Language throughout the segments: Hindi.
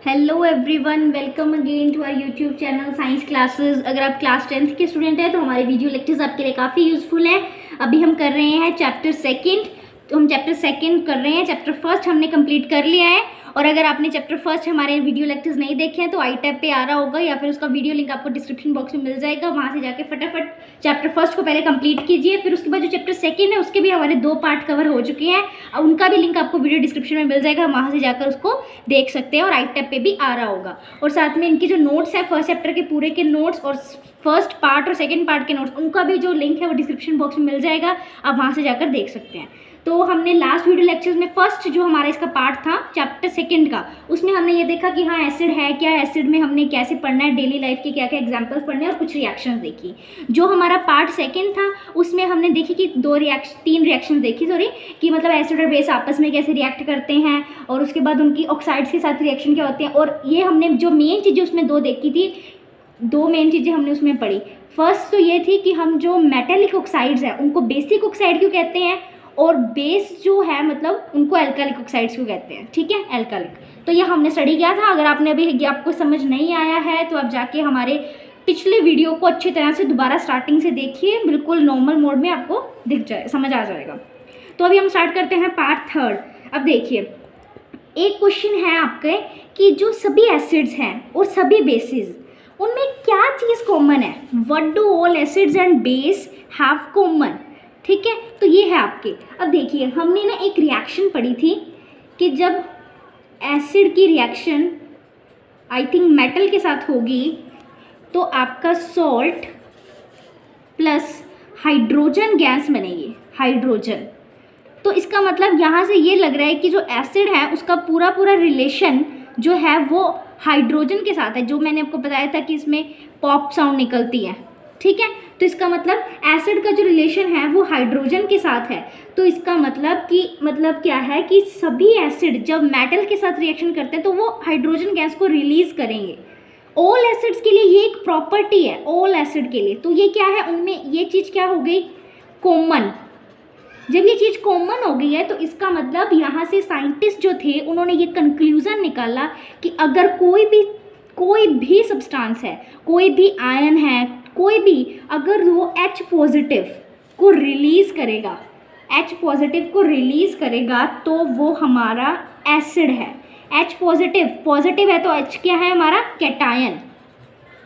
Hello everyone, welcome again to our YouTube channel science classes. अगर आप क्लास 10th के स्टूडेंट हैं तो हमारे वीडियो लेक्चर्स आपके लिए काफ़ी यूज़फुल हैं। अभी हम कर रहे हैं चैप्टर सेकंड, तो हम चैप्टर सेकंड कर रहे हैं। चैप्टर फर्स्ट हमने कंप्लीट कर लिया है। और अगर आपने चैप्टर फर्स्ट हमारे वीडियो लेक्चर्स नहीं देखे हैं तो आई टैब पे आ रहा होगा या फिर उसका वीडियो लिंक आपको डिस्क्रिप्शन बॉक्स में मिल जाएगा। वहाँ से जाके फटाफट चैप्टर फर्स्ट को पहले कंप्लीट कीजिए। फिर उसके बाद जो चैप्टर सेकंड है उसके भी हमारे 2 पार्ट कवर हो चुके हैं, अब उनका भी लिंक आपको वीडियो डिस्क्रिप्शन में मिल जाएगा। वहाँ से जाकर उसको देख सकते हैं और आई टैब पे भी आ रहा होगा। और साथ में इनके जो नोट्स है फर्स्ट चैप्टर के पूरे के नोट्स और फर्स्ट पार्ट और सेकेंड पार्ट के नोट्स, उनका भी जो लिंक है वो डिस्क्रिप्शन बॉक्स में मिल जाएगा। आप वहाँ से जाकर देख सकते हैं। तो हमने लास्ट वीडियो लेक्चर्स में फर्स्ट जो हमारा इसका पार्ट था चैप्टर सेकंड का, उसमें हमने ये देखा कि हाँ एसिड है क्या, एसिड में हमने कैसे पढ़ना है, डेली लाइफ के क्या क्या एग्जांपल्स पढ़ने और कुछ रिएक्शंस देखी। जो हमारा पार्ट सेकंड था उसमें हमने देखी कि 3 रिएक्शन देखी कि मतलब एसिड और बेस आपस में कैसे रिएक्ट करते हैं और उसके बाद उनकी ऑक्साइड्स के साथ रिएक्शन क्या होते हैं। और ये हमने जो मेन चीज़ें उसमें 2 देखी थी, 2 मेन चीज़ें हमने उसमें पढ़ी। फर्स्ट तो ये थी कि हम जो मेटेलिक ऑक्साइड्स हैं उनको बेसिक ऑक्साइड क्यों कहते हैं, और बेस जो है मतलब उनको एल्कालिक ऑक्साइड्स क्यों कहते हैं। ठीक है, एल्कालिक। तो ये हमने स्टडी किया था। अगर आपने अभी आपको समझ नहीं आया है तो आप जाके हमारे पिछले वीडियो को अच्छी तरह से दोबारा स्टार्टिंग से देखिए, बिल्कुल नॉर्मल मोड में आपको दिख जाए, समझ आ जाएगा। तो अभी हम स्टार्ट करते हैं पार्ट थर्ड। अब देखिए, एक क्वेश्चन है आपके कि जो सभी एसिड्स हैं और सभी बेसिस, उनमें क्या चीज़ कॉमन है। What do all acids and base have common. ठीक है, तो ये है आपके। अब देखिए, हमने ना एक रिएक्शन पढ़ी थी कि जब एसिड की रिएक्शन आई थिंक मेटल के साथ होगी तो आपका सॉल्ट प्लस हाइड्रोजन गैस बनेगी, हाइड्रोजन। तो इसका मतलब यहाँ से ये लग रहा है कि जो एसिड है उसका पूरा रिलेशन जो है वो हाइड्रोजन के साथ है। जो मैंने आपको बताया था कि इसमें पॉप साउंड निकलती है। ठीक है, तो इसका मतलब एसिड का जो रिलेशन है वो हाइड्रोजन के साथ है। तो इसका मतलब क्या है कि सभी एसिड जब मेटल के साथ रिएक्शन करते हैं तो वो हाइड्रोजन गैस को रिलीज करेंगे। ऑल एसिड्स के लिए ये एक प्रॉपर्टी है, ऑल एसिड के लिए। तो ये क्या है, उनमें ये चीज़ क्या हो गई, कॉमन। जब ये चीज़ कॉमन हो गई है तो इसका मतलब यहाँ से साइंटिस्ट जो थे उन्होंने ये कंक्लूज़न निकाला कि अगर कोई भी सब्सटेंस है, कोई भी आयन है, कोई भी अगर वो H पॉजिटिव को रिलीज़ करेगा, H पॉजिटिव को रिलीज़ करेगा तो वो हमारा एसिड है। H पॉजिटिव है तो H क्या है हमारा, कैटायन।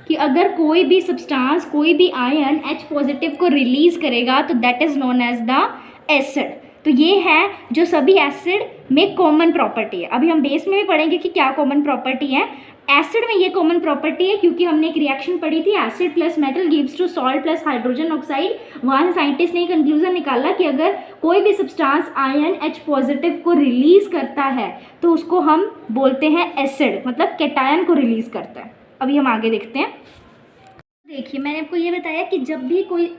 कि अगर कोई भी सब्सटेंस, कोई भी आयन H पॉजिटिव को रिलीज़ करेगा तो that is known as the acid. तो ये है जो सभी एसिड में कॉमन प्रॉपर्टी है। अभी हम बेस में भी पढ़ेंगे कि क्या कॉमन प्रॉपर्टी है। एसिड में ये कॉमन प्रॉपर्टी है क्योंकि हमने एक रिएक्शन पढ़ी थी, acid plus metal gives to salt plus hydrogen oxide. वहाँ से साइंटिस्ट ने कंक्लूजन निकाला कि अगर कोई भी सब्सटेंस आयन H पॉजिटिव को रिलीज़ करता है तो उसको हम बोलते हैं एसिड, मतलब कैटायन को रिलीज़ करता है। अभी हम आगे देखते हैं। देखिए, मैंने आपको ये बताया कि जब भी कोई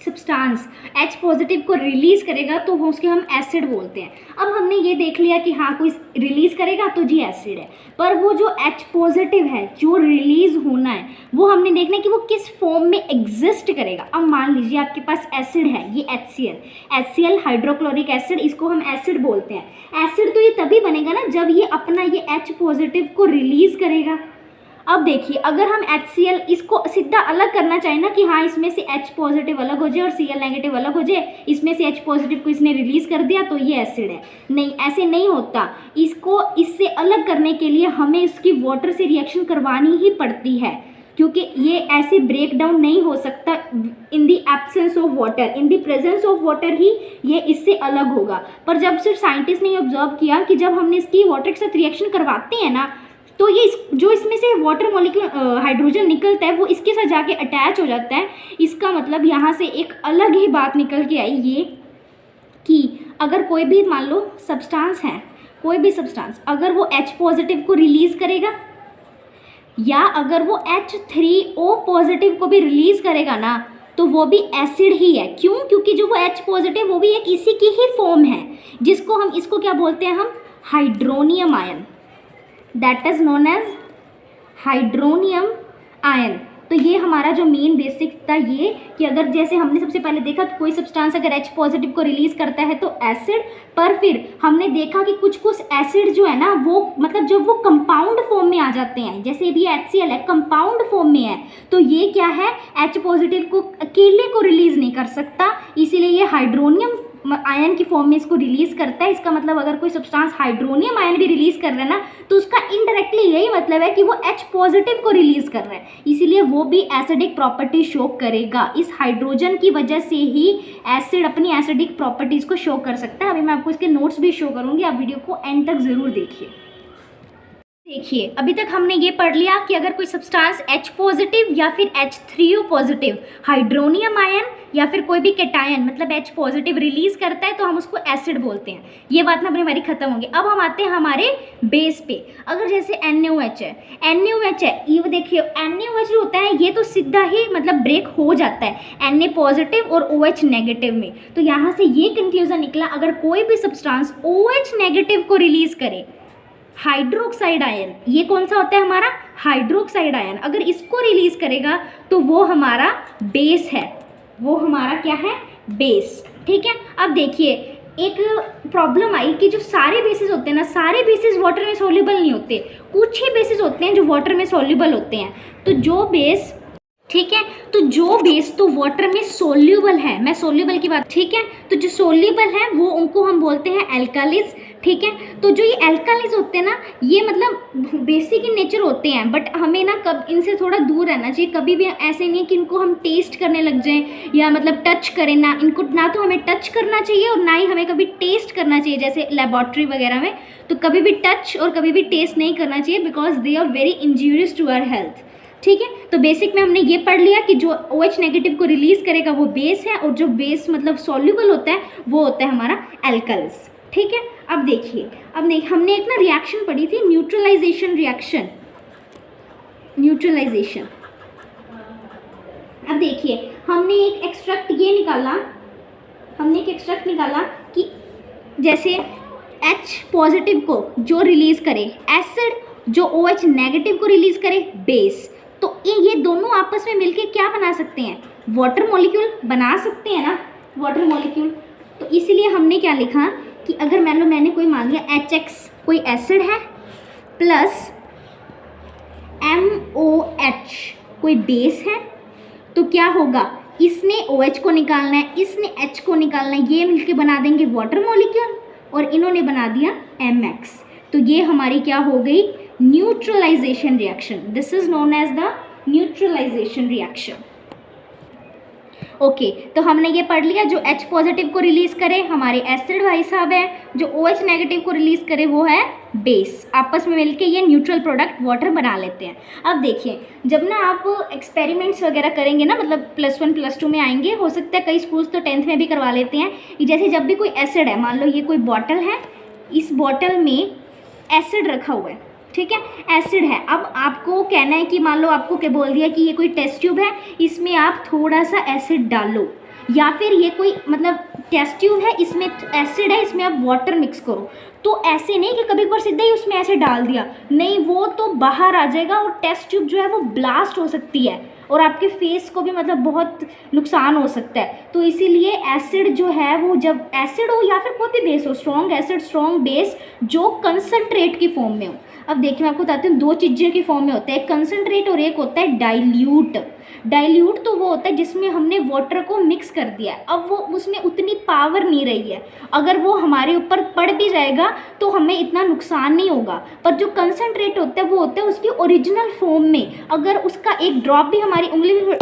सब्सटेंस H पॉजिटिव को रिलीज़ करेगा तो उसके हम एसिड बोलते हैं। अब हमने ये देख लिया कि हाँ कोई रिलीज़ करेगा तो जी एसिड है, पर वो जो H पॉजिटिव है जो रिलीज़ होना है वो हमने देखना है कि वो किस फॉर्म में एग्जिस्ट करेगा। अब मान लीजिए आपके पास एसिड है, ये HCl हाइड्रोक्लोरिक एसिड, इसको हम एसिड बोलते हैं। एसिड तो ये तभी बनेगा ना जब ये अपना ये H पॉजिटिव को रिलीज़ करेगा। अब देखिए, अगर हम HCl इसको सीधा अलग करना चाहें ना कि हाँ इसमें से H पॉजिटिव अलग हो जाए और Cl नेगेटिव अलग हो जाए, इसमें से H पॉजिटिव को इसने रिलीज़ कर दिया तो ये एसिड है, नहीं ऐसे नहीं होता। इसको इससे अलग करने के लिए हमें इसकी वाटर से रिएक्शन करवानी ही पड़ती है, क्योंकि ये ऐसे ब्रेक डाउन नहीं हो सकता in the absence of water. In the presence of water ही ये इससे अलग होगा। पर जब सिर्फ साइंटिस्ट ने ऑब्जर्व किया कि जब हमने इसकी वाटर के साथ रिएक्शन करवाते हैं ना तो ये जो इसमें से वाटर मॉलिक्यूल हाइड्रोजन निकलता है वो इसके साथ जाके अटैच हो जाता है। इसका मतलब यहाँ से एक अलग ही बात निकल के आई ये कि अगर कोई भी मान लो सब्सटेंस है, कोई भी सब्सटेंस अगर वो H पॉजिटिव को रिलीज़ करेगा या अगर वो H3O पॉजिटिव को भी रिलीज़ करेगा ना तो वो भी एसिड ही है। क्यों? क्योंकि जो वो H पॉजिटिव वो भी एक इसी की ही फॉर्म है, जिसको हम इसको क्या बोलते हैं, हम hydronium ion, that is known as hydronium ion. तो ये हमारा जो मेन बेसिक था ये कि अगर जैसे हमने सबसे पहले देखा कि कोई सब्सटेंस अगर H पॉजिटिव को रिलीज़ करता है तो एसिड, पर फिर हमने देखा कि कुछ कुछ एसिड जो है ना वो मतलब जब वो कंपाउंड फॉर्म में आ जाते हैं, जैसे भी HCl है कंपाउंड फॉर्म में है, तो ये क्या है H पॉजिटिव को अकेले को रिलीज़ नहीं कर सकता, इसीलिए ये हाइड्रोनियम आयन की फॉर्म में इसको रिलीज़ करता है। इसका मतलब अगर कोई सब्सटेंस हाइड्रोनियम आयन भी रिलीज़ कर रहा है ना तो उसका इनडायरेक्टली यही मतलब है कि वो H पॉजिटिव को रिलीज़ कर रहा है, इसीलिए वो भी एसिडिक प्रॉपर्टी शो करेगा। इस हाइड्रोजन की वजह से ही एसिड अपनी एसिडिक प्रॉपर्टीज़ को शो कर सकता है। अभी मैं आपको इसके नोट्स भी शो करूँगी, आप वीडियो को एंड तक ज़रूर देखिए। देखिए अभी तक हमने ये पढ़ लिया कि अगर कोई सब्सटेंस H पॉजिटिव या फिर H3O पॉजिटिव हाइड्रोनियम आयन या फिर कोई भी कैटायन मतलब H पॉजिटिव रिलीज करता है तो हम उसको एसिड बोलते हैं। ये बात ना अपनी हमारी खत्म होगी। अब हम आते हैं हमारे बेस पे। अगर जैसे NaOH है, NaOH है, ये देखिए NaOH जो होता है ये तो सीधा ही मतलब ब्रेक हो जाता है Na पॉजिटिव और OH नेगेटिव में। तो यहाँ से ये कंक्लूजन निकला अगर कोई भी सब्सटेंस OH नेगेटिव को रिलीज करे, हाइड्रोक्साइड आयन, ये कौन सा होता है हमारा हाइड्रोक्साइड आयन, अगर इसको रिलीज करेगा तो वो हमारा बेस है, वो हमारा क्या है बेस। ठीक है, अब देखिए एक प्रॉब्लम आई कि जो सारे बेसिस होते हैं ना, सारे बेसिस वाटर में सॉल्युबल नहीं होते, कुछ ही बेसिस होते हैं जो वाटर में सॉल्युबल होते हैं। तो जो बेस, ठीक है, तो जो बेस तो वाटर में सोल्यूबल है, मैं सोल्यूबल की बात, ठीक है, तो जो सोल्यूबल है वो उनको हम बोलते हैं एल्कालिज। ठीक है, तो जो ये एल्कालिज होते हैं ना ये मतलब बेसिक इन नेचर होते हैं, बट हमें ना कब इनसे थोड़ा दूर रहना चाहिए। कभी भी ऐसे नहीं कि इनको हम टेस्ट करने लग जाएं या मतलब टच करें, ना इनको, ना तो हमें टच करना चाहिए और ना ही हमें कभी टेस्ट करना चाहिए। जैसे लेबॉर्ट्री वगैरह में तो कभी भी टच और कभी भी टेस्ट नहीं करना चाहिए because they are very injurious to our health. ठीक है, तो बेसिक में हमने ये पढ़ लिया कि जो OH नेगेटिव को रिलीज करेगा वो बेस है और जो बेस मतलब सॉल्युबल होता है वो होता है हमारा एल्कालिस। ठीक है, अब देखिए, हमने एक ना रिएक्शन पढ़ी थी, न्यूट्रलाइजेशन रिएक्शन, न्यूट्रलाइजेशन। अब देखिए हमने एक एक्सट्रैक्ट ये निकाला, हमने एक एक्सट्रैक्ट निकाला कि जैसे H पॉजिटिव को जो रिलीज करे एसिड, जो OH नेगेटिव को रिलीज करे बेस, तो ये दोनों आपस में मिलके क्या बना सकते हैं, वाटर मॉलिक्यूल बना सकते हैं ना, वाटर मॉलिक्यूल। तो इसीलिए हमने क्या लिखा कि अगर मान लो मैंने कोई मान लिया HX कोई एसिड है प्लस MOH कोई बेस है, तो क्या होगा, इसने OH को निकालना है, इसने H को निकालना है, ये मिलके बना देंगे वाटर मॉलिक्यूल और इन्होंने बना दिया MX। तो ये हमारी क्या हो गई, neutralization reaction. This is known as the neutralization reaction. Okay, तो हमने ये पढ़ लिया जो H पॉजिटिव को रिलीज करे हमारे एसिड भाई साहब है, जो OH नेगेटिव को रिलीज करे वो है बेस, आपस में मिलके ये न्यूट्रल प्रोडक्ट वाटर बना लेते हैं। अब देखिए जब ना आप एक्सपेरिमेंट्स वगैरह करेंगे ना, मतलब +1 +2 में आएंगे, हो सकता है कई स्कूल्स तो 10th में भी करवा लेते हैं। जैसे जब भी कोई एसिड है, मान लो ये कोई बॉटल है, इस बॉटल में एसिड रखा हुआ है, ठीक है, एसिड है। अब आपको कहना है कि मान लो आपको क्या बोल दिया कि ये कोई टेस्ट ट्यूब है, इसमें आप थोड़ा सा एसिड डालो, या फिर ये कोई मतलब टेस्ट ट्यूब है, इसमें एसिड है, इसमें आप वाटर मिक्स करो। तो ऐसे नहीं कि कभी कभार सीधा ही उसमें एसिड डाल दिया, नहीं, वो तो बाहर आ जाएगा और टेस्ट ट्यूब जो है वो ब्लास्ट हो सकती है और आपके फेस को भी मतलब बहुत नुकसान हो सकता है। तो इसीलिए एसिड जो है वो, जब एसिड हो या फिर कोई भी बेस हो, स्ट्रॉन्ग एसिड स्ट्रॉन्ग बेस जो कंसनट्रेट की फॉर्म में हो। अब देखिए मैं आपको बताती हूँ, दो चीज़ों की फॉर्म में होता है, एक कंसनट्रेट और एक होता है डाइल्यूट। डाइल्यूट तो वो होता है जिसमें हमने वाटर को मिक्स कर दिया है, अब वो उसमें उतनी पावर नहीं रही है, अगर वो हमारे ऊपर पड़ भी जाएगा तो हमें इतना नुकसान नहीं होगा। पर जो कंसनट्रेट होता है वो होता है उसकी ओरिजिनल फॉर्म में, अगर उसका एक ड्रॉप भी हमारी उंगली में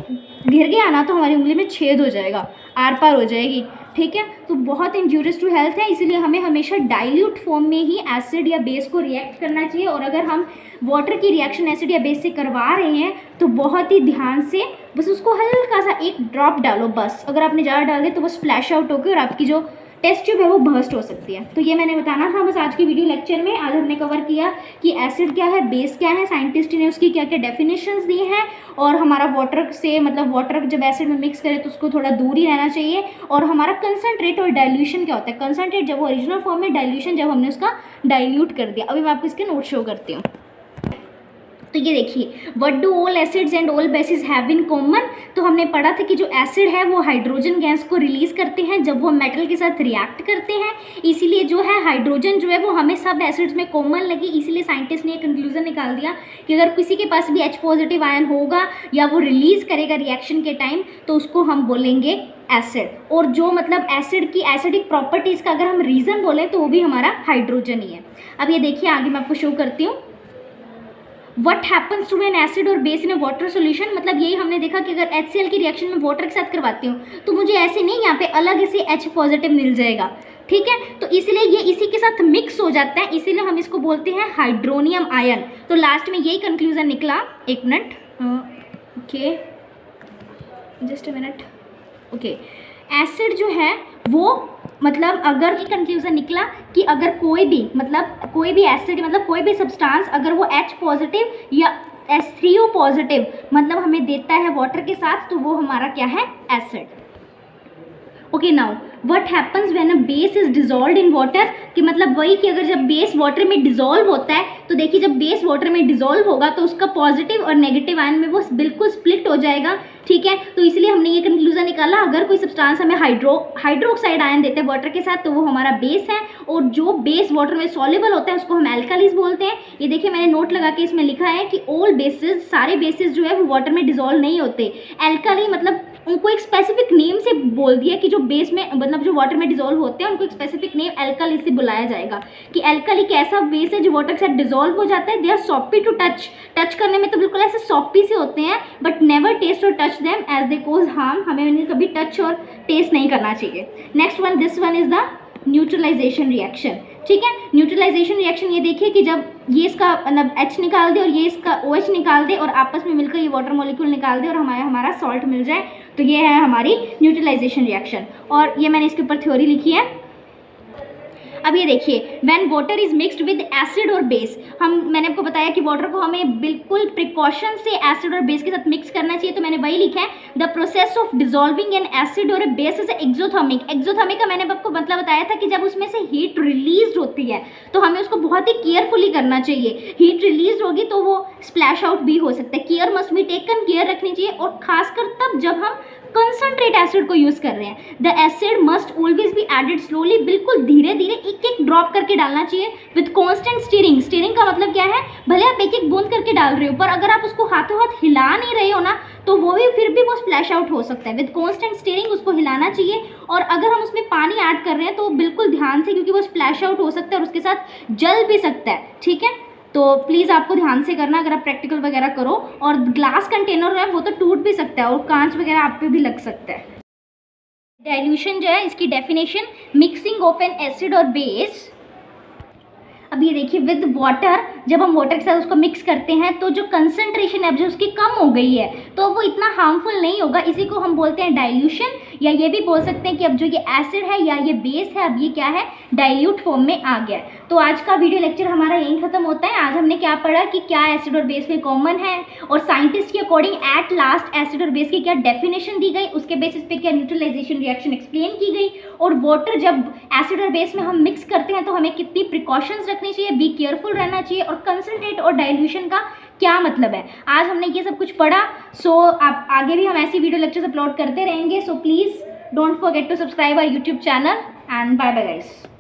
गिर गया ना तो हमारी उंगली में छेद हो जाएगा, आर पार हो जाएगी। ठीक है, तो बहुत इंजूरियस टू हेल्थ है, इसीलिए हमें हमेशा डाइल्यूट फॉर्म में ही एसिड या बेस को रिएक्ट करना चाहिए। और अगर हम वाटर की रिएक्शन एसिड या बेस से करवा रहे हैं तो बहुत ही ध्यान से बस उसको हल्का सा एक ड्रॉप डालो बस, अगर आपने ज़्यादा डाल दिया तो वो स्प्लैश आउट होकर और आपकी जो टेस्ट ट्यूब है वो बर्स्ट हो सकती है। तो ये मैंने बताना था बस आज की वीडियो लेक्चर में। आज हमने कवर किया कि एसिड क्या है, बेस क्या है, साइंटिस्ट ने उसकी क्या क्या डेफिनेशंस दी हैं, और हमारा वाटर से मतलब वाटर जब एसिड में मिक्स करे तो उसको थोड़ा दूर ही रहना चाहिए, और हमारा कंसनट्रेट और डाइल्यूशन क्या होता है, कंसनट्रेट जब वो ओरिजिनल फॉर्म में, डाइल्यूशन जब हमने उसका डाइल्यूट कर दिया। अभी मैं आपको इसके नोट शो करती हूँ। तो तो ये देखिए, what do all acids and all basis have in common. तो हमने पढ़ा था कि जो एसिड है वो हाइड्रोजन गैस को रिलीज करते हैं जब वो मेटल के साथ रिएक्ट करते हैं, इसीलिए जो है हाइड्रोजन जो है वो हमें सब एसिड्स में कॉमन लगी। इसीलिए साइंटिस्ट ने एक कंक्लूजन निकाल दिया कि अगर किसी के पास भी H+ आयन होगा या वो रिलीज करेगा रिएक्शन के टाइम तो उसको हम बोलेंगे एसिड। और जो मतलब एसिड की एसिडिक प्रॉपर्टीज़ का अगर हम रीज़न बोलें तो वो भी हमारा हाइड्रोजन ही है। अब ये देखिए आगे मैं आपको शो करती हूँ। What happens to an acid और base in a water solution, मतलब यही हमने देखा कि अगर HCl की रिएक्शन में वाटर के साथ करवाती हूँ तो मुझे ऐसे नहीं यहाँ पे अलग से H+ मिल जाएगा, ठीक है। तो इसलिए ये इसी के साथ मिक्स हो जाता है, इसीलिए हम इसको बोलते हैं हाइड्रोनियम आयन। तो लास्ट में यही कंक्लूजन निकला। एक minute, okay just a minute, okay. Acid जो है वो मतलब अगर ये कंक्लूजन निकला कि अगर कोई भी एसिड मतलब कोई भी सब्सटेंस अगर वो H+ या H3O+ मतलब हमें देता है वाटर के साथ तो वो हमारा क्या है, acid. Okay, now what happens when a base is dissolved in water, कि मतलब वही कि अगर जब बेस वाटर में डिजॉल्व होता है तो देखिए जब बेस वाटर में डिजॉल्व होगा तो उसका पॉजिटिव और नेगेटिव आयन में वो बिल्कुल स्प्लिट हो जाएगा, ठीक है। तो इसलिए हमने ये कंक्लूजन निकाला अगर कोई सब्सटेंस हमें हाइड्रोक्साइड आयन देते हैं वाटर के साथ तो वो हमारा बेस है, और जो बेस वाटर में सॉल्युबल होता है उसको हम एल्कालीज बोलते हैं। ये देखिए मैंने नोट लगा के इसमें लिखा है कि ऑल बेसिस, सारे बेसिस जो है वो वाटर में डिजॉल्व नहीं होते। एल्काली मतलब उनको एक स्पेसिफिक नेम से बोल दिया कि जो बेस में मतलब जो वाटर में डिजॉल्व होते हैं उनको एक स्पेसिफिक नेम एल्काली से बुलाया जाएगा कि एल्काली एक ऐसा बेस है जो वाटर के साथ डिजॉल्व हो जाता है। They are soapy to touch करने में तो बिल्कुल ऐसे सॉपी से होते हैं, बट नेवर टेस्ट और touch them as they cause harm, हमें उन्हें कभी टच और टेस्ट नहीं करना चाहिए। Next one, this one is the neutralization reaction, ठीक है। न्यूट्रलाइजेशन रिएक्शन ये देखिए कि जब ये इसका मतलब H निकाल दे और ये इसका OH निकाल दे और आपस में मिलकर ये वाटर मॉलिक्यूल निकाल दे और हमारा सॉल्ट मिल जाए, तो ये है हमारी न्यूट्रलाइजेशन रिएक्शन। और ये मैंने इसके ऊपर थ्योरी लिखी है। अब ये देखिए, when water is mixed with acid और बेस, मैंने आपको बताया कि वाटर को हमें बिल्कुल प्रिकॉशन से एसिड और बेस के साथ मिक्स करना चाहिए, तो मैंने वही लिखा है the process of dissolving N acid और ए बेस इज एक्सोथर्मिक। एक्सोथर्मिक का मैंने आपको मतलब बताया था कि जब उसमें से हीट रिलीज होती है तो हमें उसको बहुत ही केयरफुली करना चाहिए। हीट रिलीज होगी तो वो स्प्लैश आउट भी हो सकता है। Care must be taken, care रखनी चाहिए, और खासकर तब जब हम कंसंट्रेट एसिड को यूज कर रहे हैं। The acid must always be added slowly, बिल्कुल धीरे धीरे एक एक ड्रॉप करके डालना चाहिए विद कांस्टेंट स्टीरिंग। स्टीरिंग का मतलब क्या है, भले आप एक एक बूंद करके डाल रहे हो पर अगर आप उसको हाथों हाथ हिला नहीं रहे हो ना तो वो भी फिर भी वो स्प्लैश आउट हो सकता है। विद कांस्टेंट स्टीरिंग उसको हिलाना चाहिए, और अगर हम उसमें पानी ऐड कर रहे हैं तो बिल्कुल ध्यान से, क्योंकि वो स्प्लैश आउट हो सकता है और उसके साथ जल भी सकता है, ठीक है। तो प्लीज़ आपको ध्यान से करना अगर आप प्रैक्टिकल वगैरह करो। और ग्लास कंटेनर है वो तो टूट भी सकता है और कांच वगैरह आप पे भी लग सकता है। डाइल्यूशन जो है इसकी definition, mixing of N acid और बेस। अब ये देखिए विद वाटर, जब हम वाटर के साथ उसको मिक्स करते हैं तो जो कंसंट्रेशन है जो उसकी कम हो गई है तो वो इतना हार्मफुल नहीं होगा, इसी को हम बोलते हैं डाइल्यूशन। या ये भी बोल सकते हैं कि अब जो ये एसिड है या ये बेस है अब ये क्या है, डाइल्यूट फॉर्म में आ गया। तो आज का वीडियो लेक्चर हमारा यहीं खत्म होता है। आज हमने क्या पढ़ा कि क्या एसिड और बेस में कॉमन है, और साइंटिस्ट के अकॉर्डिंग एट लास्ट एसिड और बेस की क्या डेफिनेशन दी गई, उसके बेसिस पे क्या न्यूट्रलाइजेशन रिएक्शन एक्सप्लेन की गई, और वाटर जब एसिड और बेस में हम मिक्स करते हैं तो हमें कितनी प्रिकॉशंस रखनी चाहिए, बी केयरफुल रहना चाहिए, और कंसंट्रेट और डाइल्यूशन का क्या मतलब है। आज हमने ये सब कुछ पढ़ा। सो आप आगे भी हम ऐसी वीडियो लेक्चर्स अपलोड करते रहेंगे। So please don't forget to subscribe our YouTube channel and bye bye guys.